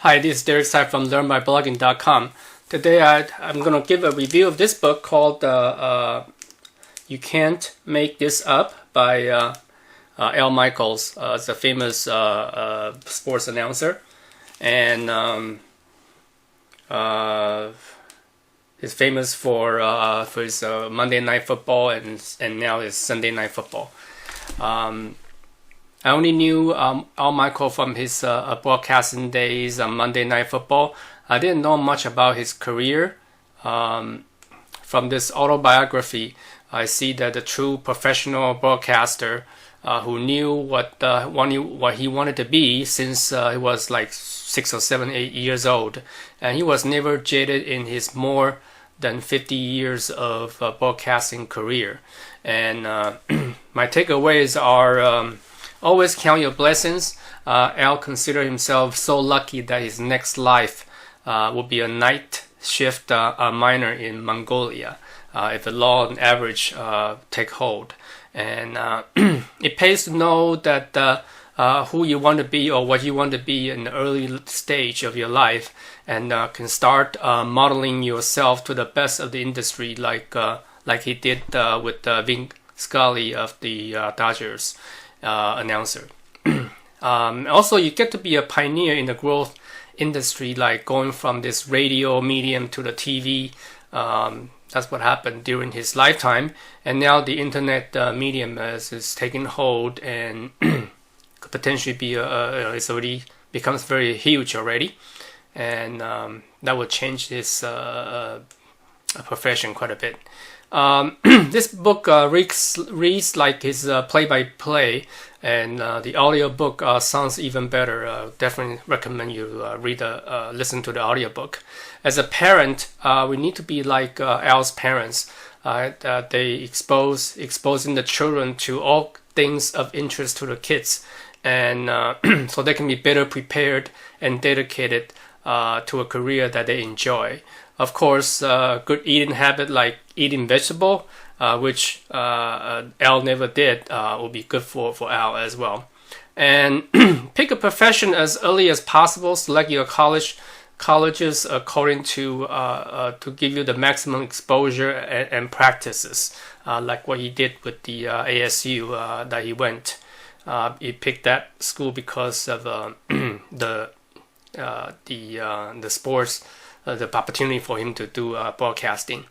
Hi, this is Derek Tsai from LearnByBlogging.com. Today I'm going to give a review of this book called You Can't Make This Up by Al Michaels. It's a famous sports announcer. And he's famous for his Monday Night Football and now his Sunday Night Football. I only knew Al Michaels from his broadcasting days on Monday Night Football. I didn't know much about his career. From this autobiography, I see that the true professional broadcaster who knew what he wanted to be since he was like 6 or 7, 8 years old. And he was never jaded in his more than 50 years of broadcasting career. And my takeaways are always count your blessings. Al considered himself so lucky that his next life will be a night shift miner in Mongolia if the law and average take hold. And it pays to know that who you want to be or what you want to be in the early stage of your life, and can start modeling yourself to the best of the industry like he did with Vin Scully of the Dodgers. Announcer. Also, you get to be a pioneer in the growth industry, like going from this radio medium to the TV. That's what happened during his lifetime, and now the internet medium is taking hold and could potentially be it's already becomes very huge already, and that will change his profession quite a bit. This book reads like his play-by-play, and the audiobook sounds even better. Definitely recommend you listen to the audiobook. As a parent, we need to be like Al's parents. They exposing the children to all things of interest to the kids, and so they can be better prepared and dedicated to a career that they enjoy. Of course, good eating habit like eating vegetable, which Al never did, will be good for Al as well. And pick a profession as early as possible. Select your colleges according to give you the maximum exposure and practices, like what he did with the ASU that he went. He picked that school because of the sports. The opportunity for him to do broadcasting,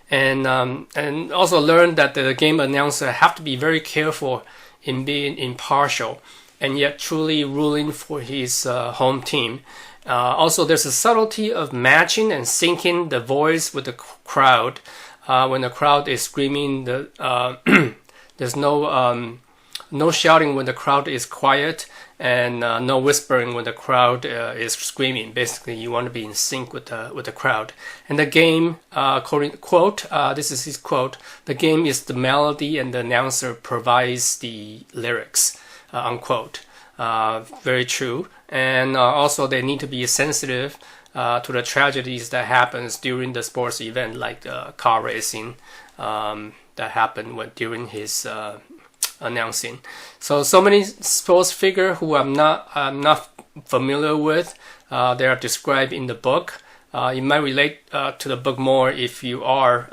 and also learn that the game announcer have to be very careful in being impartial and yet truly ruling for his home team. Also, there's a subtlety of matching and syncing the voice with the crowd. When the crowd is screaming, there's no shouting when the crowd is quiet, and no whispering when the crowd is screaming. Basically, you want to be in sync with the crowd. And the game, quote, this is his quote: "The game is the melody, and the announcer provides the lyrics." Unquote. Very true. And also, they need to be sensitive to the tragedies that happens during the sports event, like the car racing that happened during his announcing. So many sports figures who I'm not familiar with. They are described in the book. You might relate to the book more if you are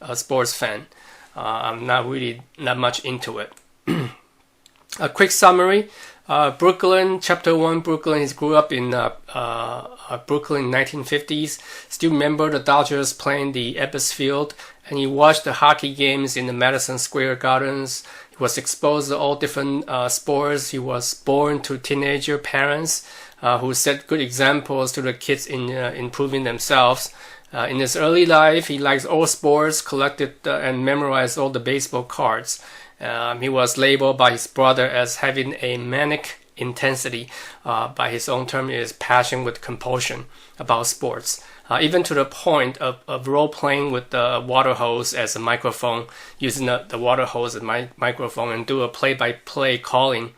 a sports fan. I'm not really that much into it. A quick summary. Brooklyn, Chapter 1, Brooklyn. He grew up in Brooklyn in 1950s. Still remember the Dodgers playing the Ebbets Field, and he watched the hockey games in the Madison Square Gardens. He was exposed to all different sports. He was born to teenager parents who set good examples to the kids in improving themselves. In his early life, he likes all sports, collected and memorized all the baseball cards. He was labeled by his brother as having a manic intensity. By his own term, is passion with compulsion about sports. Even to the point of role-playing with the water hose as a microphone, using the water hose as microphone, and do a play-by-play calling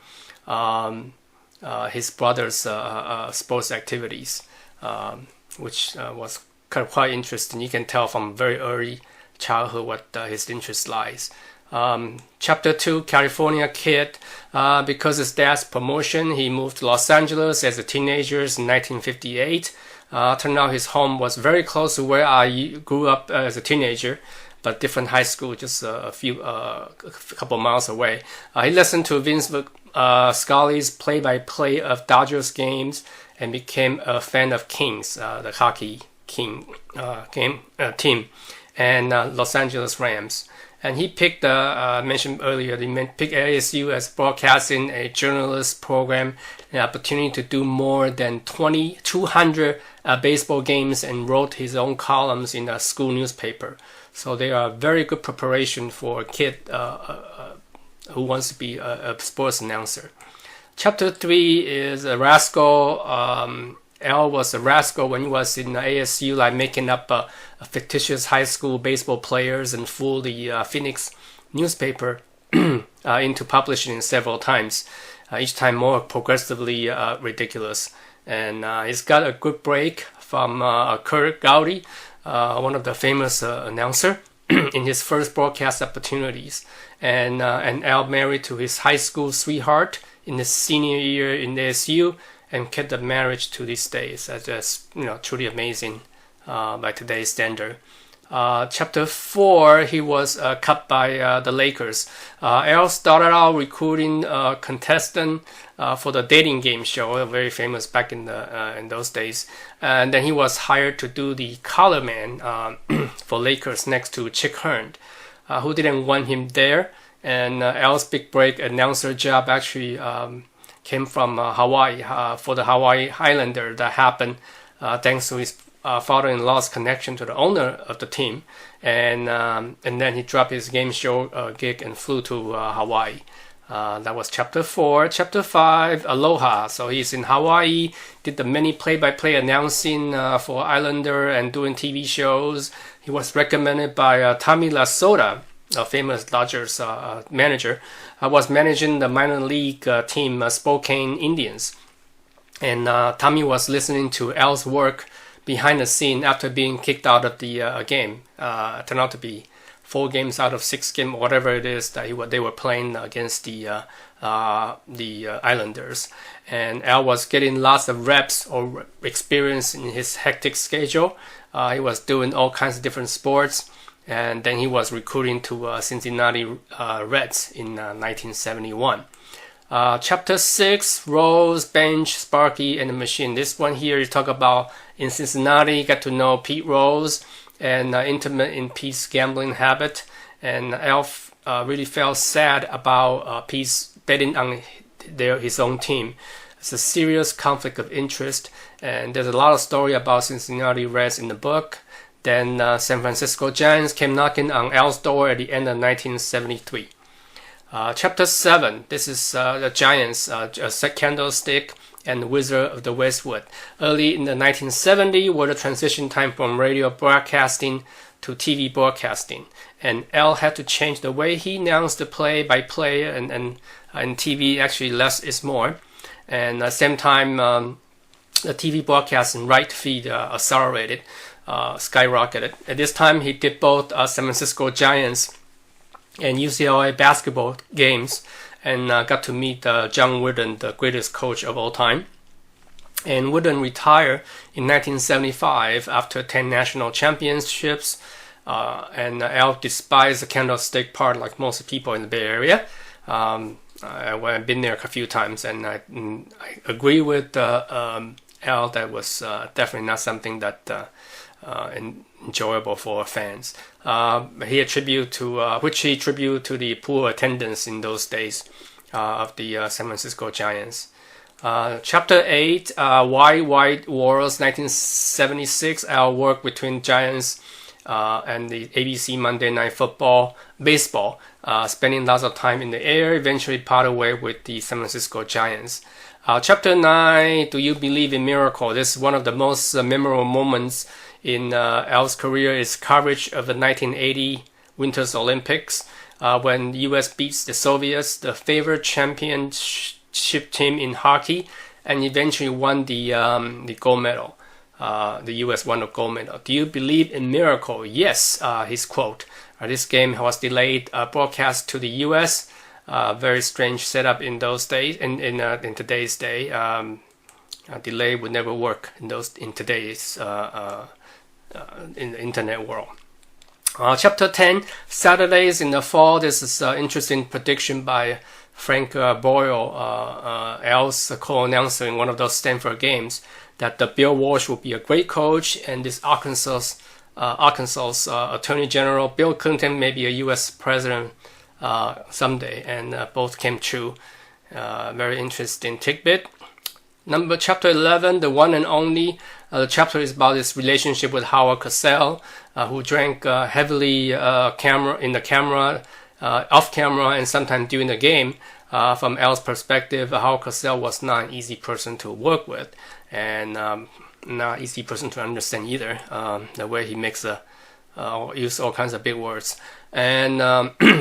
his brother's sports activities, which was quite interesting. You can tell from very early childhood what his interest lies. Chapter 2, California Kid. Because his dad's promotion, he moved to Los Angeles as a teenager in 1958. Turned out his home was very close to where I grew up as a teenager, but different high school, just a couple miles away. He listened to Vince Scully's play-by-play of Dodgers games and became a fan of Kings, the hockey team, and Los Angeles Rams. And he picked, mentioned earlier, he picked ASU as broadcasting a journalist program, an opportunity to do more than 200 baseball games, and wrote his own columns in a school newspaper. So they are very good preparation for a kid who wants to be a sports announcer. Chapter 3 is a rascal. Al was a rascal when he was in ASU, like making up a fictitious high school baseball players and fool the Phoenix newspaper into publishing several times, each time more progressively ridiculous. And he's got a good break from Kurt Gowdy, one of the famous announcer, in his first broadcast opportunities. And Al married to his high school sweetheart in his senior year in ASU, and kept the marriage to these days. That's just, truly amazing by today's standard. Chapter 4, he was cut by the Lakers. Al started out recruiting a contestant for the dating game show, very famous back in those days. And then he was hired to do the color man for Lakers next to Chick Hearn, who didn't want him there. And Al's big break announcer job actually came from Hawaii, for the Hawaii Islander. That happened thanks to his father-in-law's connection to the owner of the team, and then he dropped his game show gig and flew to Hawaii. That was chapter 4. Chapter 5, Aloha. So he's in Hawaii, did the many play-by-play announcing for Islander and doing TV shows. He was recommended by Tommy Lasorda, a famous Dodgers manager. Was managing the minor league team, Spokane Indians. And Tommy was listening to Al's work behind the scene after being kicked out of the game. Turned out to be 4 games out of 6 games, whatever it is that they were playing against the Islanders. And Al was getting lots of reps or experience in his hectic schedule. He was doing all kinds of different sports. And then he was recruiting to Cincinnati Reds in 1971. Chapter 6, Rose, Bench, Sparky, and the Machine. This one here, you talk about in Cincinnati, got to know Pete Rose and intimate in Pete's gambling habit. And Alf really felt sad about Pete's betting on his own team. It's a serious conflict of interest. And there's a lot of story about Cincinnati Reds in the book. Then San Francisco Giants came knocking on Al's door at the end of 1973. Chapter 7, this is the Giants, Candlestick and Wizard of the Westwood. Early in the 1970s were the transition time from radio broadcasting to TV broadcasting. And Al had to change the way he announced the play-by-play, and TV actually less is more. And at the same time, the TV broadcasting right feed accelerated. Skyrocketed. At this time, he did both San Francisco Giants and UCLA basketball games, and got to meet John Wooden, the greatest coach of all time. And Wooden retired in 1975 after 10 national championships. And Al despised the Candlestick Park like most people in the Bay Area. I've been there a few times, and I agree with Al that was definitely not something that enjoyable for fans. He attributed to the poor attendance in those days of the San Francisco Giants. Chapter 8, White Wars, 1976. Al worked between Giants and the ABC Monday Night Football, baseball, spending lots of time in the air. Eventually parted way with the San Francisco Giants. Chapter 9, Do You Believe in Miracle? This is one of the most memorable moments in Al's career, is coverage of the 1980 Winter Olympics when the U.S. beats the Soviets, the favorite championship team in hockey, and eventually won the gold medal. The U.S. won the gold medal. Do you believe in miracle? Yes, his quote. This game was delayed broadcast to the U.S. Very strange setup in those days. In today's day, delay would never work in today's in the internet world. Chapter 10, Saturdays in the Fall. This is an interesting prediction by Frank Boyle, Al's co-announcer in one of those Stanford games, that Bill Walsh will be a great coach, and this Arkansas's Attorney General Bill Clinton may be a U.S. president someday, and both came true. Very interesting tidbit. Chapter 11, the one and only. The chapter is about his relationship with Howard Cosell, who drank heavily off camera, and sometimes during the game. From Al's perspective, Howard Cosell was not an easy person to work with, and not easy person to understand either. The way he makes use all kinds of big words. And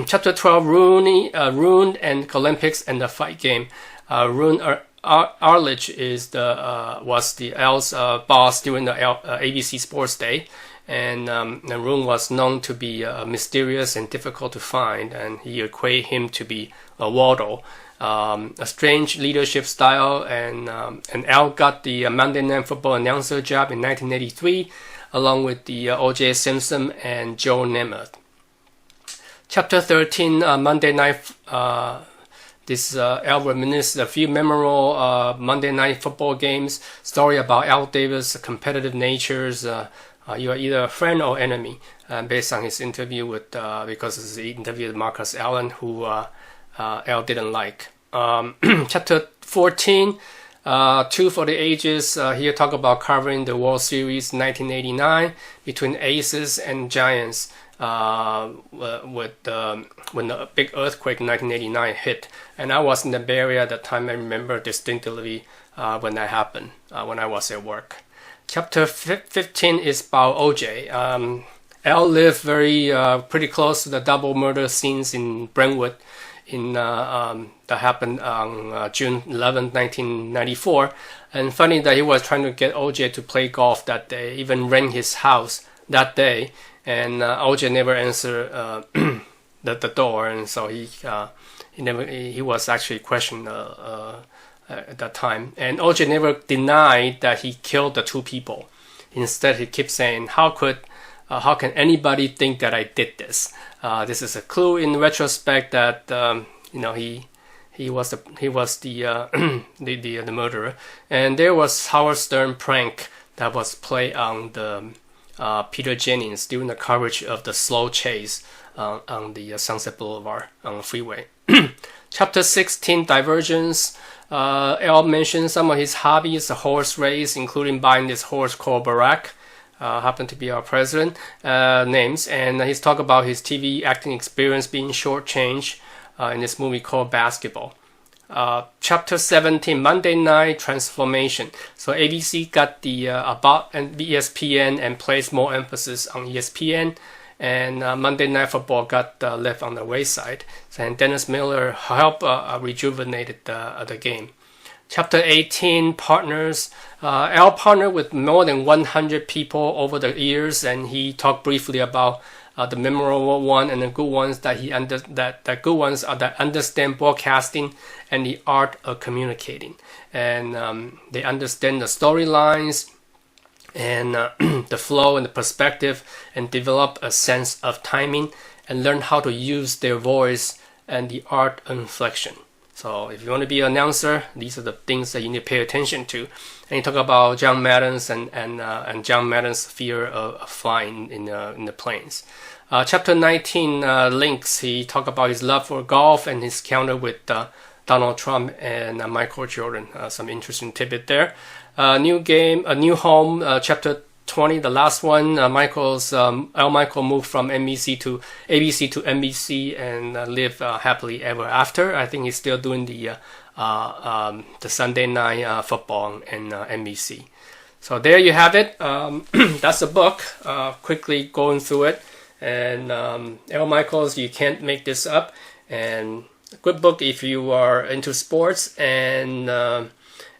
chapter 12, Rune and Olympics and the fight game. Rune Arledge was the Al's boss during the ABC Sports Day, and Rune was known to be mysterious and difficult to find, and he equated him to be a Waldo. A strange leadership style, and Al got the Monday Night Football announcer job in 1983, along with the O.J. Simpson and Joe Namath. Chapter 13, Monday Night. This Al reminisces a few memorable Monday Night Football games. Story about Al Davis' competitive natures. You are either a friend or enemy, based on his interview because he interviewed Marcus Allen, who Al didn't like. Chapter 14, Two for the Ages. Here talk about covering the World Series 1989 between Aces and Giants. When the big earthquake in 1989 hit, and I was in the Bay Area at the time. I remember distinctly when that happened, when I was at work. Chapter 15 is about OJ. Al lived pretty close to the double murder scenes in Brentwood that happened on June 11, 1994. And funny that he was trying to get OJ to play golf that day, even rent his house that day. And OJ never answered the door, and so he was actually questioned at that time. And OJ never denied that he killed the two people. Instead, he kept saying, "How can anybody think that I did this?" This is a clue in retrospect that he was the murderer. And there was Howard Stern prank that was played on the Peter Jennings during the coverage of the slow chase on the Sunset Boulevard on the freeway. Chapter 16, Divergence. Al mentioned some of his hobbies, a horse race, including buying this horse called Barack, happened to be our president, names. And he's talked about his TV acting experience being shortchanged in this movie called Basketball. Chapter 17, Monday Night Transformation. So ABC got the about ESPN and placed more emphasis on ESPN, and Monday Night Football got left on the wayside. And Dennis Miller helped rejuvenate the game. Chapter 18, Partners. Al partnered with more than 100 people over the years, and he talked briefly about the memorable one and the good ones that good ones are that understand broadcasting and the art of communicating, and they understand the storylines and the flow and the perspective, and develop a sense of timing and learn how to use their voice and the art of inflection. So if you want to be an announcer, these are the things that you need to pay attention to. And you talk about John Madden's and John Madden's fear of flying in the planes. Chapter 19, Links. He talked about his love for golf and his encounter with Donald Trump and Michael Jordan. Some interesting tidbit there. New game, a new home. Chapter 20, the last one. Al Michael moved from ABC to NBC and lived happily ever after. I think he's still doing the Sunday night football and NBC. So there you have it. That's the book. Quickly going through it. And Al Michaels, you can't make this up. And a good book if you are into sports and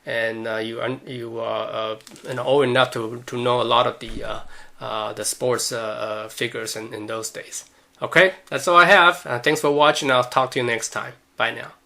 you are old enough to know a lot of the sports figures in those days. Okay, that's all I have. Thanks for watching. I'll talk to you next time. Bye now.